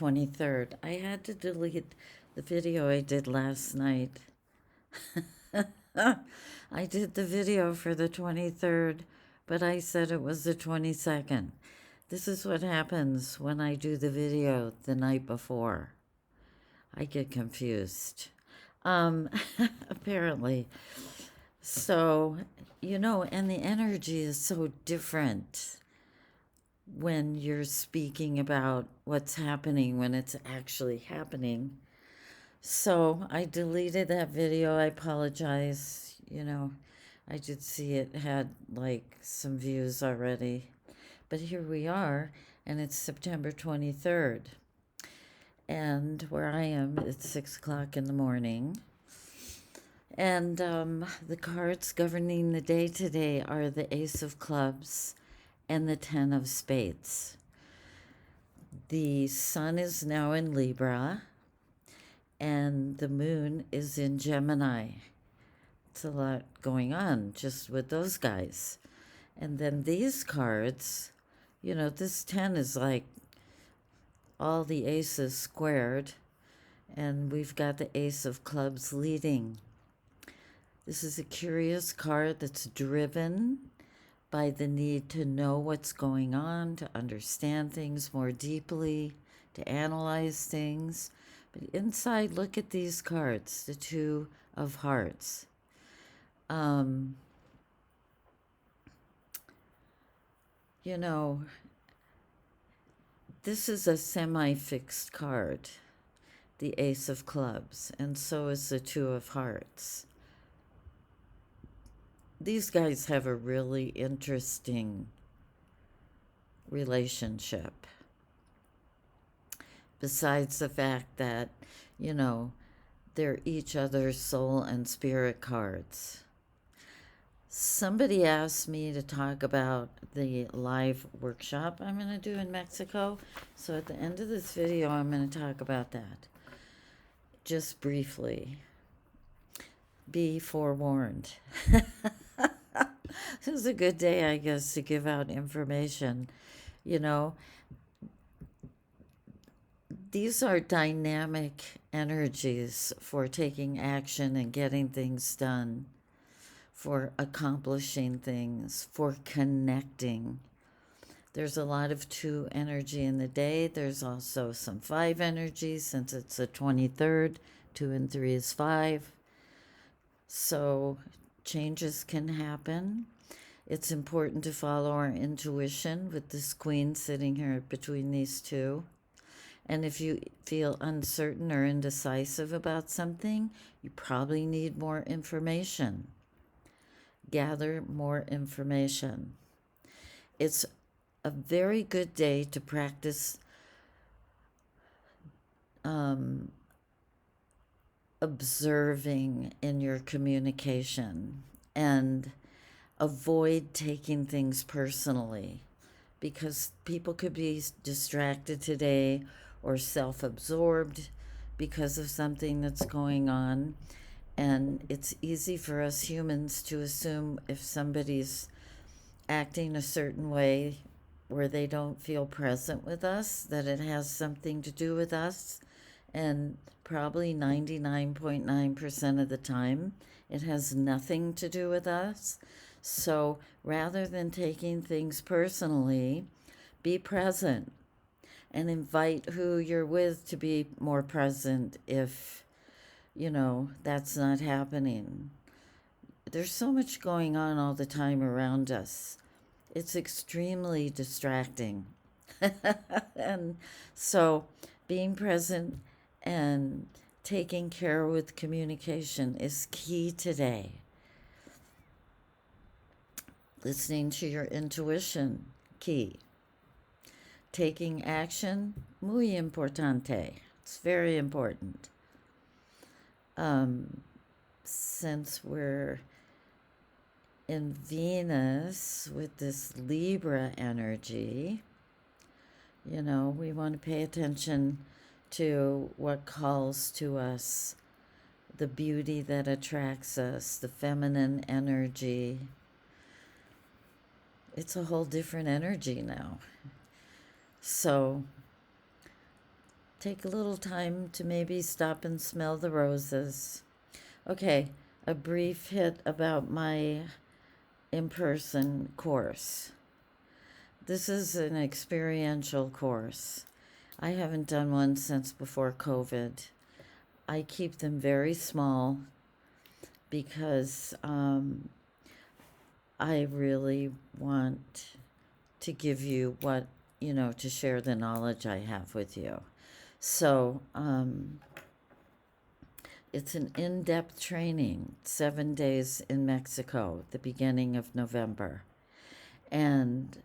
23rd. I had to delete the video I did last night. I did the video for the 23rd, but I said it was the 22nd. This is what happens when I do the video the night before. I get confused. Um, apparently. So, and the energy is so different when you're speaking about what's happening when it's actually happening. So I deleted that video. I apologize. I did see it had like some views already. But here we are, and it's September 23rd. And where I am, it's 6 o'clock in the morning. And the cards governing the day today are the Ace of Clubs and the Ten of Spades. The sun is now in Libra, and the moon is in Gemini. It's a lot going on just with those guys. And then these cards, this 10 is like all the aces squared, and we've got the Ace of Clubs leading. This is a curious card that's driven by the need to know what's going on, to understand things more deeply, to analyze things. But inside, look at these cards, the Two of Hearts. You know, this is a semi-fixed card, the Ace of Clubs, and so is the Two of Hearts. These guys have a really interesting relationship. Besides the fact that, they're each other's soul and spirit cards. Somebody asked me to talk about the live workshop I'm going to do in Mexico. So at the end of this video, I'm going to talk about that. Just briefly. Be forewarned. This is a good day, I guess, to give out information. These are dynamic energies for taking action and getting things done, for accomplishing things, for connecting. There's a lot of 2 energy in the day. There's also some 5 energy since it's the 23rd. 2 and 3 is 5. So changes can happen. It's important to follow our intuition with this queen sitting here between these two. And if you feel uncertain or indecisive about something, you probably need more information. Gather more information. It's a very good day to practice observing in your communication and avoid taking things personally, because people could be distracted today or self-absorbed because of something that's going on. And it's easy for us humans to assume if somebody's acting a certain way where they don't feel present with us, that it has something to do with us. And probably 99.9% of the time, it has nothing to do with us. So rather than taking things personally, be present and invite who you're with to be more present if, that's not happening. There's so much going on all the time around us. It's extremely distracting. And so being present and taking care with communication is key today. Listening to your intuition, key. Taking action, muy importante. It's very important. Since we're in Venus with this Libra energy, we want to pay attention to what calls to us, the beauty that attracts us, the feminine energy. It's a whole different energy now. So take a little time to maybe stop and smell the roses. Okay, a brief hit about my in-person course. This is an experiential course. I haven't done one since before COVID. I keep them very small because I really want to give you what, to share the knowledge I have with you. So it's an in-depth training, 7 days in Mexico, the beginning of November. And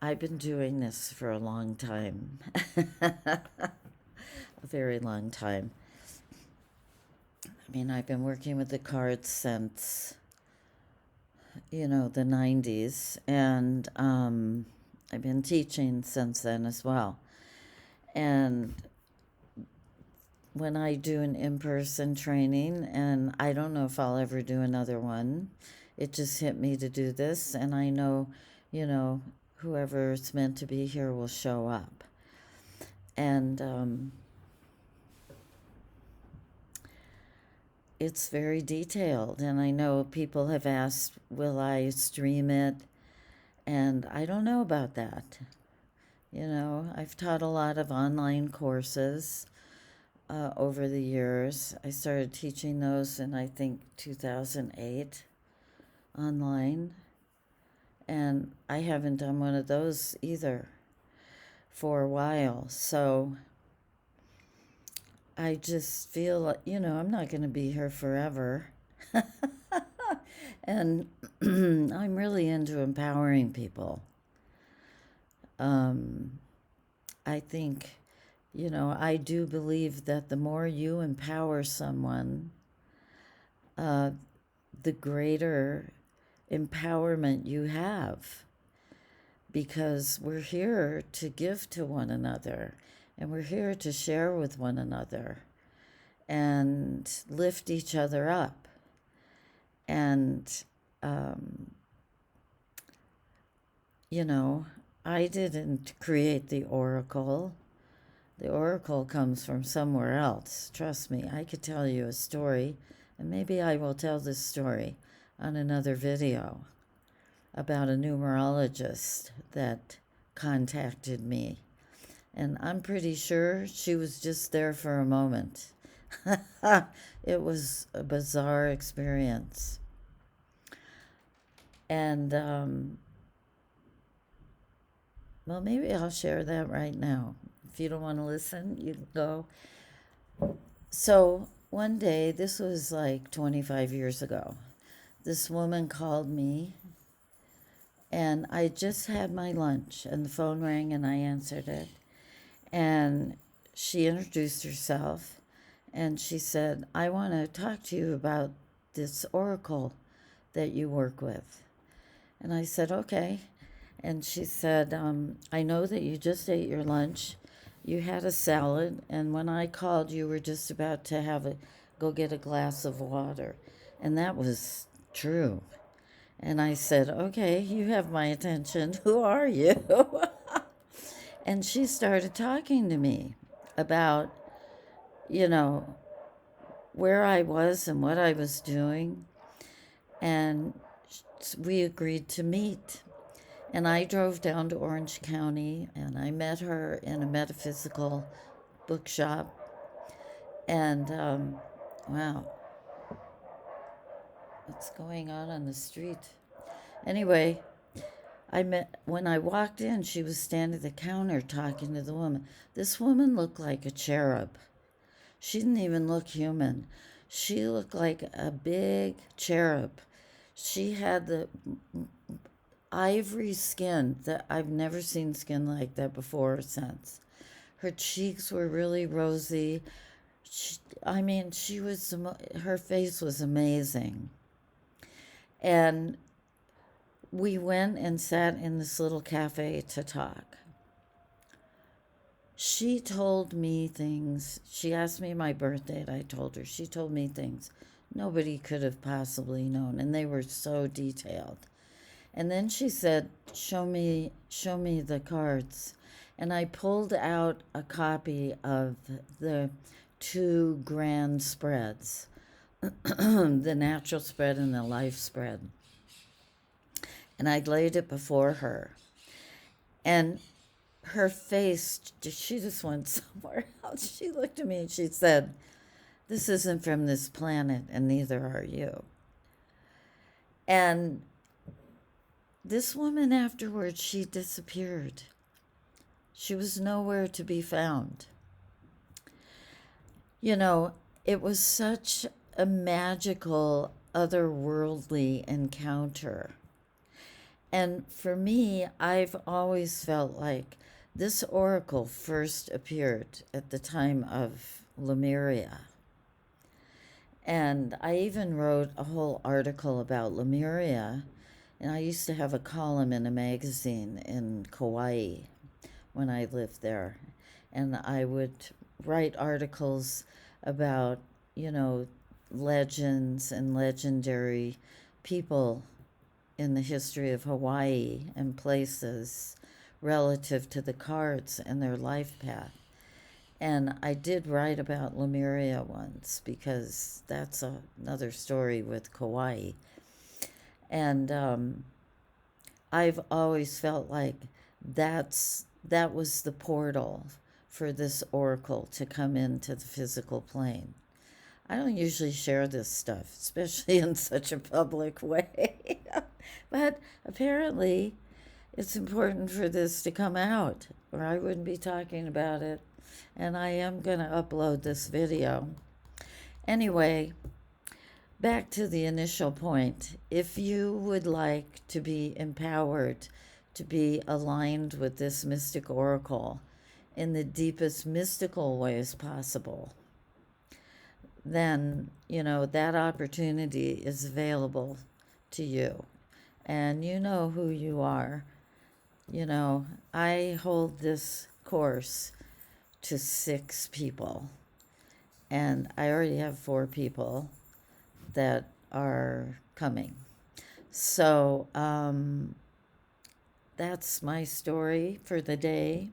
I've been doing this for a long time, a very long time. I mean, I've been working with the cards since, the 90s, and I've been teaching since then as well. And when I do an in-person training, and I don't know if I'll ever do another one, it just hit me to do this, and I know, whoever's meant to be here will show up. And it's very detailed, and I know people have asked, will I stream it? And I don't know about that. I've taught a lot of online courses over the years. I started teaching those in, I think, 2008 online. And I haven't done one of those either for a while. So I just feel like, I'm not going to be here forever. And I'm really into empowering people. I think, I do believe that the more you empower someone, the greater empowerment you have, because we're here to give to one another, and we're here to share with one another and lift each other up. And I didn't create the oracle. The oracle comes from somewhere else. Trust me, I could tell you a story, and maybe I will tell this story on another video, about a numerologist that contacted me. And I'm pretty sure she was just there for a moment. It was a bizarre experience. And, well, maybe I'll share that right now. If you don't want to listen, you can go. So one day, this was like 25 years ago, this woman called me, and I just had my lunch, and the phone rang, and I answered it. And she introduced herself, and she said, I want to talk to you about this oracle that you work with. And I said, okay. And she said, I know that you just ate your lunch. You had a salad, and when I called, you were just about to go get a glass of water. And that was true. And I said, okay, you have my attention. Who are you? And she started talking to me about, where I was and what I was doing. And we agreed to meet. And I drove down to Orange County, and I met her in a metaphysical bookshop. And, wow, what's going on the street? Anyway, when I walked in, she was standing at the counter talking to the woman. This woman looked like a cherub. She didn't even look human. She looked like a big cherub. She had the ivory skin that I've never seen skin like that before or since. Her cheeks were really rosy. Her face was amazing. And we went and sat in this little cafe to talk. She told me things. She asked me my birth date. I told her. She told me things nobody could have possibly known, and they were so detailed. And then she said, show me the cards. and I pulled out a copy of the two grand spreads, the natural spread and the life spread. And I laid it before her. And her face, she just went somewhere else. She looked at me and she said, "This isn't from this planet, and neither are you." And this woman afterwards, she disappeared. She was nowhere to be found. You know, it was such a magical, otherworldly encounter. And for me, I've always felt like this oracle first appeared at the time of Lemuria. And I even wrote a whole article about Lemuria. And I used to have a column in a magazine in Kauai when I lived there. And I would write articles about, legends and legendary people in the history of Hawaii and places relative to the cards and their life path. And I did write about Lemuria once because that's another story with Kauai. And I've always felt like that was the portal for this oracle to come into the physical plane. I don't usually share this stuff, especially in such a public way. But apparently, it's important for this to come out, or I wouldn't be talking about it. And I am going to upload this video. Anyway, back to the initial point. If you would like to be empowered to be aligned with this mystic oracle in the deepest mystical ways possible, then, that opportunity is available to you. And you know who you are. I hold this course to 6 people, and I already have 4 people that are coming. So that's my story for the day.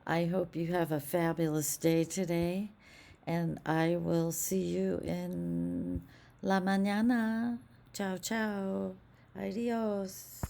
I hope you have a fabulous day today, and I will see you in la mañana. Ciao, ciao. Adios.